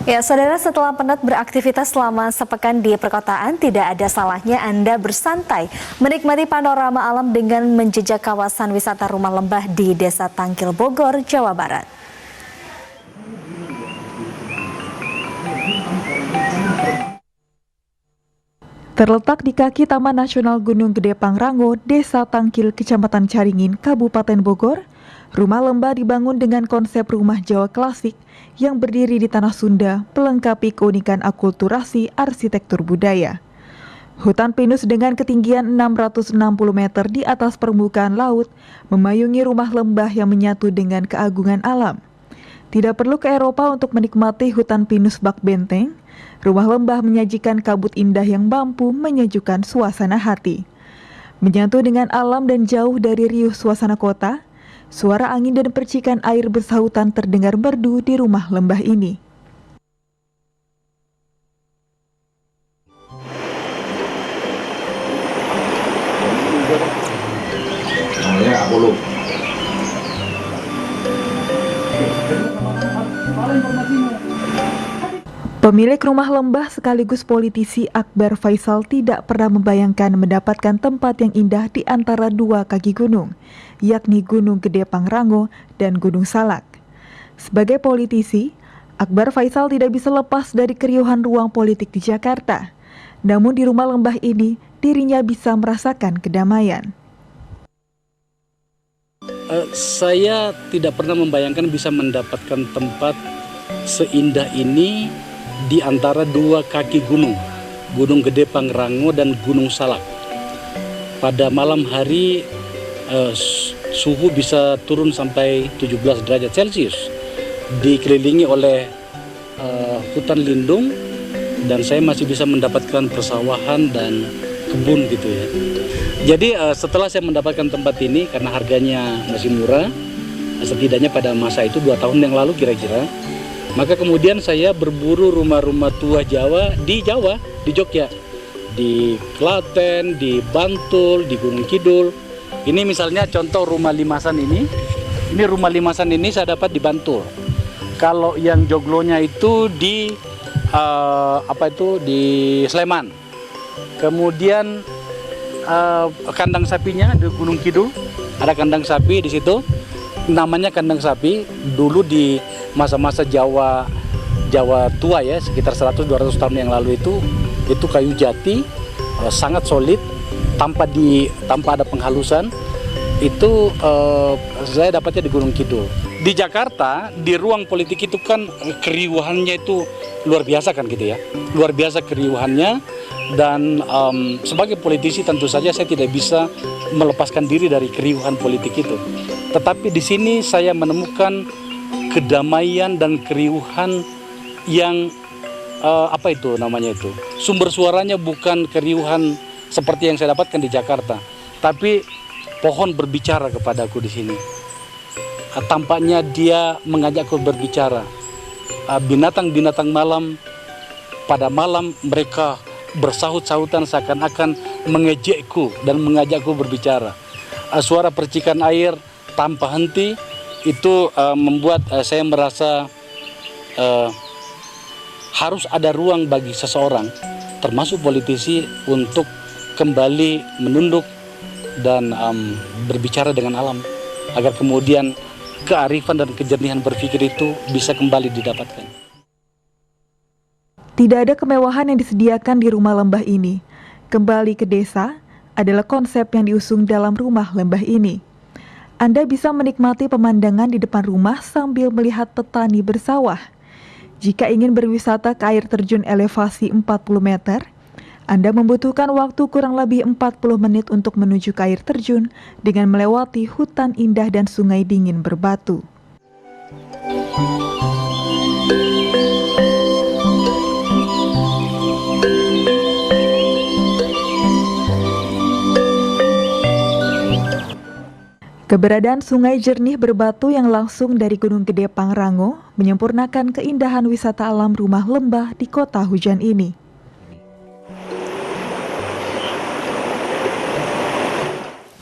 Ya, saudara, setelah penat beraktivitas selama sepekan di perkotaan, tidak ada salahnya Anda bersantai, menikmati panorama alam dengan menjejak kawasan wisata Rumah Lembah di Desa Tangkil, Bogor, Jawa Barat. Terletak di kaki Taman Nasional Gunung Gede Pangrango, Desa Tangkil, Kecamatan Caringin, Kabupaten Bogor, Rumah Lembah dibangun dengan konsep rumah Jawa klasik yang berdiri di tanah Sunda, melengkapi keunikan akulturasi arsitektur budaya. Hutan pinus dengan ketinggian 660 meter di atas permukaan laut memayungi rumah lembah yang menyatu dengan keagungan alam. Tidak perlu ke Eropa untuk menikmati hutan pinus bak benteng. Rumah lembah menyajikan kabut indah yang mampu menyejukkan suasana hati. Menyatu dengan alam dan jauh dari riuh suasana kota, suara angin dan percikan air bersahutan terdengar merdu di rumah lembah ini. Pemilik rumah lembah sekaligus politisi Akbar Faisal tidak pernah membayangkan mendapatkan tempat yang indah di antara dua kaki gunung, yakni Gunung Gede Pangrango dan Gunung Salak. Sebagai politisi, Akbar Faisal tidak bisa lepas dari keriuhan ruang politik di Jakarta. Namun di rumah lembah ini, dirinya bisa merasakan kedamaian. Saya tidak pernah membayangkan bisa mendapatkan tempat seindah ini di antara dua kaki gunung, Gunung Gede Pangrango dan Gunung Salak. Pada malam hari suhu bisa turun sampai 17 derajat Celcius, dikelilingi oleh hutan lindung, dan saya masih bisa mendapatkan persawahan dan kebun gitu ya. Jadi setelah saya mendapatkan tempat ini, karena harganya masih murah, setidaknya pada masa itu 2 tahun yang lalu kira-kira, maka kemudian saya berburu rumah-rumah tua Jawa, di Jogja, di Klaten, di Bantul, di Gunung Kidul. Ini misalnya contoh rumah limasan ini. Ini rumah limasan ini saya dapat di Bantul. Kalau yang joglonya itu di di Sleman. Kemudian kandang sapinya di Gunung Kidul, ada kandang sapi di situ. Namanya kandang sapi dulu di masa-masa Jawa tua ya, sekitar 100-200 tahun yang lalu itu kayu jati, sangat solid, tanpa ada penghalusan. Itu saya dapatnya di Gunung Kidul. Di Jakarta, di ruang politik itu kan keriuhannya itu luar biasa kan gitu ya, luar biasa keriuhannya. Dan sebagai politisi tentu saja saya tidak bisa melepaskan diri dari keriuhan politik itu. Tetapi di sini saya menemukan kedamaian dan keriuhan yang sumber suaranya bukan keriuhan seperti yang saya dapatkan di Jakarta, tapi pohon berbicara kepadaku di sini. Tampaknya dia mengajakku berbicara. Binatang-binatang malam, pada malam mereka bersahut-sahutan seakan-akan mengejekku dan mengajakku berbicara. Suara percikan air tanpa henti itu membuat saya merasa harus ada ruang bagi seseorang, termasuk politisi, untuk kembali menunduk dan berbicara dengan alam, agar kemudian kearifan dan kejernihan berpikir itu bisa kembali didapatkan. Tidak ada kemewahan yang disediakan di rumah lembah ini. Kembali ke desa adalah konsep yang diusung dalam rumah lembah ini. Anda bisa menikmati pemandangan di depan rumah sambil melihat petani bersawah. Jika ingin berwisata ke air terjun elevasi 40 meter, Anda membutuhkan waktu kurang lebih 40 menit untuk menuju ke air terjun dengan melewati hutan indah dan sungai dingin berbatu. Keberadaan sungai jernih berbatu yang langsung dari Gunung Gede Pangrango menyempurnakan keindahan wisata alam rumah lembah di kota hujan ini.